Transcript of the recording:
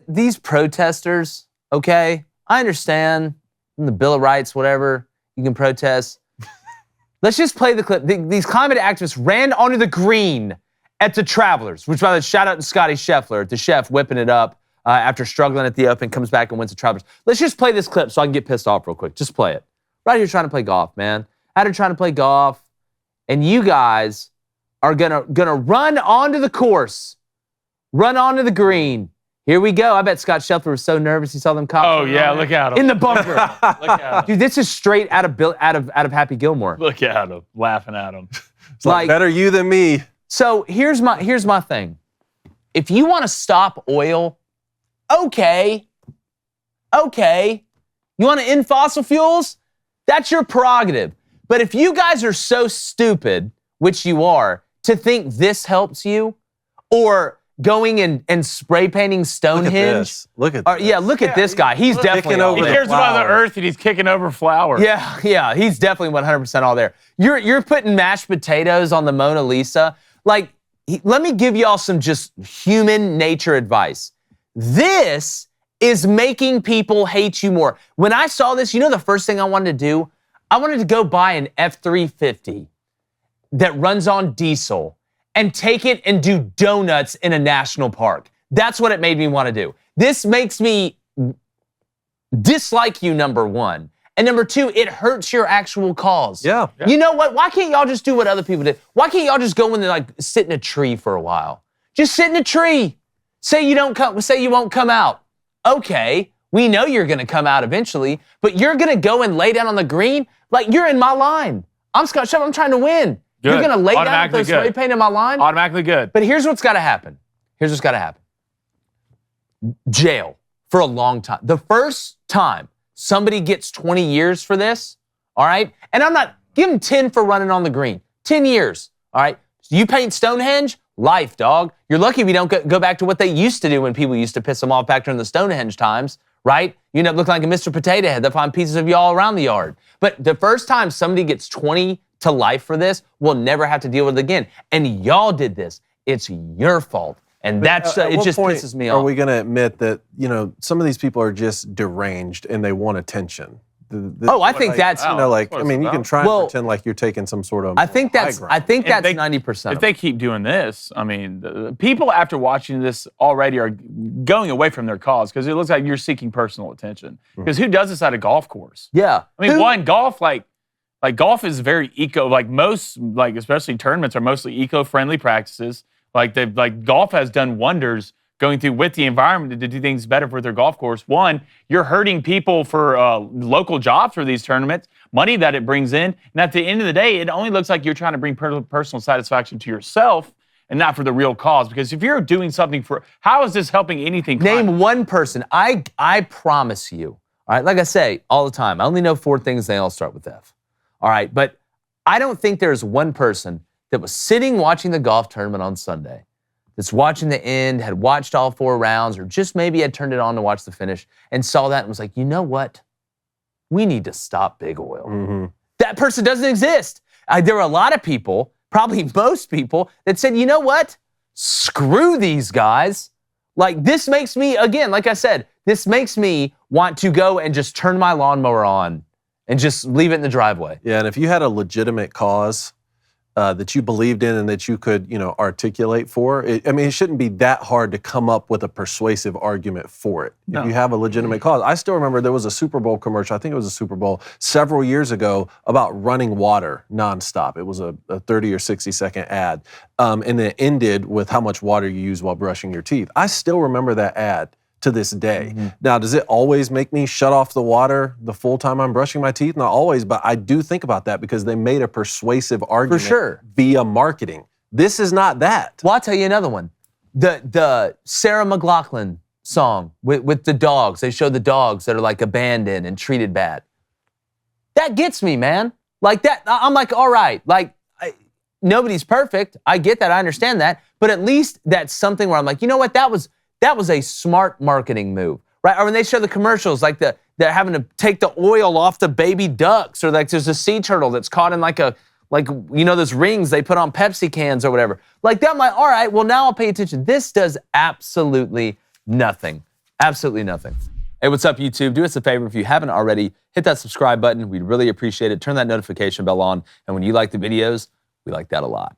these protesters, okay, I understand the Bill of Rights, whatever, you can protest. Let's just play the clip. These climate activists ran onto the green at the Travelers, which, by the way, shout out to Scotty Scheffler, the chef whipping it up after struggling at the Open, comes back and wins the Travelers. Let's just play this clip so I can get pissed off real quick. Just play it. Right here trying to play golf, man. Out here trying to play golf, and you guys are gonna run onto the course, run onto the green. Here we go. I bet Scott Scheffler was so nervous he saw them cops. Oh yeah, look at him in the bunker. Look at him. Dude, this is straight out of Happy Gilmore. Look at him, laughing at him. It's like better you than me. So here's my thing. If you want to stop oil, okay. You want to end fossil fuels? That's your prerogative. But if you guys are so stupid, which you are, to think this helps you, or going and spray painting Stonehenge. Look at this. Yeah, look at this guy. He's definitely all He there. cares about the earth and he's kicking over flowers. Yeah, he's definitely 100% all there. You're putting mashed potatoes on the Mona Lisa. Like, let me give y'all some just human nature advice. This is making people hate you more. When I saw this, you know the first thing I wanted to do? I wanted to go buy an F-350 that runs on diesel and take it and do donuts in a national park. That's what it made me want to do. This makes me dislike you, number one. And number two, it hurts your actual cause. Yeah. You know what? Why can't y'all just do what other people did? Why can't y'all just go in and like sit in a tree for a while? Just sit in a tree. Say you won't come out. Okay, we know you're gonna come out eventually, but you're gonna go and lay down on the green? Like, you're in my line. I'm Scott Scheffler, I'm trying to win. Good. You're gonna lay down with spray paint in my line? Automatically good. But here's what's gotta happen. Jail for a long time. The first time somebody gets 20 years for this, all right? And I'm not, give them 10 for running on the green. 10 years, all right? You paint Stonehenge, life, dog. You're lucky we don't go back to what they used to do when people used to piss them off back during the Stonehenge times, right? You end up looking like a Mr. Potato Head. They'll find pieces of you all around the yard. But the first time somebody gets 20 to life for this, we'll never have to deal with it again. And y'all did this. It's your fault. And that's it just pisses me off. Are we going to admit that, you know, some of these people are just deranged and they want attention? I think that's, you know, like, I mean, you can try and pretend like you're taking some sort of I think that's 90%. If they keep doing this, I mean, the people after watching this already are going away from their cause because it looks like you're seeking personal attention. Because who does this at a golf course? Yeah. I mean, golf, like golf is very most, especially tournaments are mostly eco-friendly practices. Golf has done wonders going through with the environment to do things better for their golf course. One, you're hurting people for local jobs for these tournaments, money that it brings in. And at the end of the day, it only looks like you're trying to bring personal satisfaction to yourself and not for the real cause. Because if you're doing something how is this helping anything? Name one person. I promise you, all right, like I say all the time, I only know 4 things, they all start with F. All right, but I don't think there's one person that was sitting watching the golf tournament on Sunday that's watching the end, had watched all 4 rounds, or just maybe had turned it on to watch the finish and saw that and was like, you know what? We need to stop big oil. Mm-hmm. That person doesn't exist. There were a lot of people, probably most people, that said, you know what? Screw these guys. Like, this makes me, again, like I said, this makes me want to go and just turn my lawnmower on and just leave it in the driveway. Yeah, and if you had a legitimate cause that you believed in and that you could, you know, articulate for, it shouldn't be that hard to come up with a persuasive argument for it. No. If you have a legitimate cause. I still remember there was a Super Bowl commercial, I think it was a Super Bowl, several years ago about running water nonstop. It was a 30 or 60 second ad. And then it ended with how much water you use while brushing your teeth. I still remember that ad to this day. Mm-hmm. Now, does it always make me shut off the water the full time I'm brushing my teeth? Not always, but I do think about that because they made a persuasive argument via marketing. This is not that. Well, I'll tell you another one. The Sarah McLachlan song with the dogs. They show the dogs that are like abandoned and treated bad. That gets me, man. Like that, I'm like, all right, like nobody's perfect. I get that, I understand that, but at least that's something where I'm like, you know what, that was a smart marketing move, right? Or when they show the commercials, like they're having to take the oil off the baby ducks, or like there's a sea turtle that's caught in those rings they put on Pepsi cans or whatever. Like that, I'm like, all right, well now I'll pay attention. This does absolutely nothing. Absolutely nothing. Hey, what's up, YouTube? Do us a favor if you haven't already, hit that subscribe button. We'd really appreciate it. Turn that notification bell on. And when you like the videos, we like that a lot.